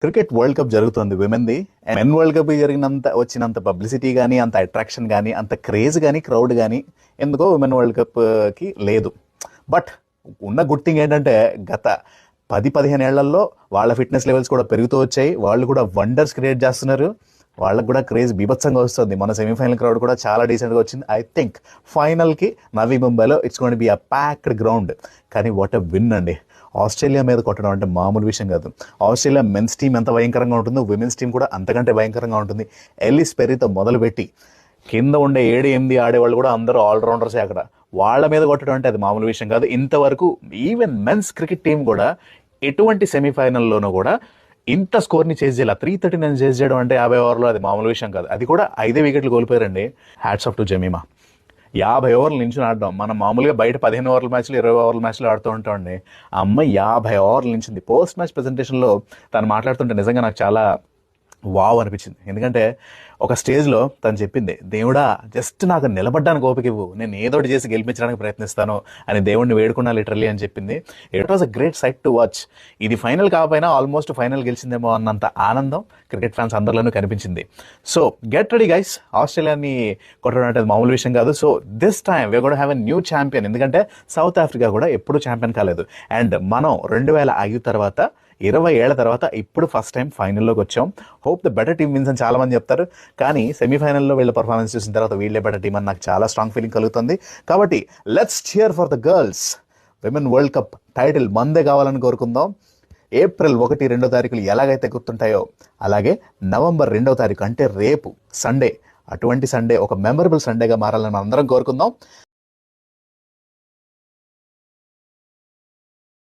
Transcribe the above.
Cricket world cup జరుగుతుంది విమెన్ది. Men world cup వచ్చినంత publicity కానీ, అంత అట్రాక్షన్ కానీ, అంత క్రేజ్ కానీ, క్రౌడ్ కానీ ఎందుకో విమెన్ వరల్డ్ కప్కి లేదు. బట్ ఉన్న గుడ్ థింగ్ ఏంటంటే గత 10-15 ఏళ్లలో వాళ్ళ ఫిట్నెస్ లెవెల్స్ కూడా పెరుగుతూ వచ్చాయి. వాళ్ళు కూడా వండర్స్ క్రియేట్ చేస్తున్నారు. వాళ్ళకు కూడా క్రేజ్ బీభత్సంగా వస్తుంది. మన సెమీఫైనల్ క్రౌడ్ కూడా చాలా డీసెంట్గా వచ్చింది. ఐ థింక్ ఫైనల్కి నవీ ముంబైలో it's going to be a packed ground. కానీ వాట్ ఎ విన్ అండి. ఆస్ట్రేలియా మీద కొట్టడం అంటే మామూలు విషయం కాదు. ఆస్ట్రేలియా మెన్స్ టీం ఎంత భయంకరంగా ఉంటుందో విమెన్స్ టీం కూడా అంతకంటే భయంకరంగా ఉంటుంది. ఎల్లిస్ పెర్రీతో మొదలుపెట్టి కింద ఉండే 7-8 ఆడేవాళ్ళు కూడా అందరూ ఆల్రౌండర్సే అక్కడ. వాళ్ళ మీద కొట్టడం అంటే అది మామూలు విషయం కాదు. ఇంతవరకు ఈవెన్ మెన్స్ క్రికెట్ టీం కూడా ఎటువంటి సెమీఫైనల్లోనూ కూడా ఇంత స్కోర్ని చేజ్ చేయాలి. 339 చేజ్ చేయడం అంటే 50 ఓవర్లో అది మామూలు విషయం కాదు. అది కూడా 5 వికెట్లు కోల్పోయారండి. Hats off to Jemimah. 50 ఓవర్లు నించుని ఆడడం. మనం మామూలుగా బయట 15 ఓవర్ల మ్యాచ్లు 20 ఓవర్ల మ్యాచ్లు ఆడుతూ ఉంటామండి. ఆ అమ్మాయి 50 ఓవర్లు నించింది. పోస్ట్ మ్యాచ్ ప్రెజెంటేషన్లో తను మాట్లాడుతుంటే నిజంగా నాకు చాలా వావ్ అనిపించింది. ఎందుకంటే ఒక స్టేజ్లో తను చెప్పింది, దేవుడా జస్ట్ నాకు నిలబడ్డానికి ఓపిక ఇవ్వు, నేను ఏదోటి చేసి గెలిపించడానికి ప్రయత్నిస్తాను అని దేవుడిని వేడుకున్నా లిటరలీ అని చెప్పింది. It was a great sight to watch. ఇది ఫైనల్ కాకపోయినా ఆల్మోస్ట్ ఫైనల్ గెలిచిందేమో అన్నంత ఆనందం క్రికెట్ ఫ్యాన్స్ అందరిలోనూ కనిపించింది. సో గెట్ రెడీ గైస్, ఆస్ట్రేలియాని కొట్టడం అంటే మామూలు విషయం కాదు. So this time we're gonna have a new champion. ఎందుకంటే సౌత్ ఆఫ్రికా కూడా ఎప్పుడూ ఛాంపియన్ కాలేదు. అండ్ మనం 2005 తర్వాత 20 ఏళ్ల తర్వాత ఇప్పుడు ఫస్ట్ టైం ఫైనల్లోకి వచ్చాం. Hope the better team wins అని చాలా మంది చెప్తారు. కానీ సెమీఫైనల్లో వీళ్ళ పర్ఫార్మెన్స్ చూసిన తర్వాత వీళ్ళే బెటర్ టీమ్ అని నాకు చాలా స్ట్రాంగ్ ఫీలింగ్ కలుగుతుంది. కాబట్టి let's cheer for the girls. Women world cup title మందే కావాలని కోరుకుందాం. ఏప్రిల్ 1-2 తారీఖులు ఎలాగైతే గుర్తుంటాయో అలాగే నవంబర్ 2వ తారీఖు అంటే రేపు సండే, అటువంటి సండే ఒక మెమరబుల్ సండేగా మారాలని అందరం కోరుకుందాం.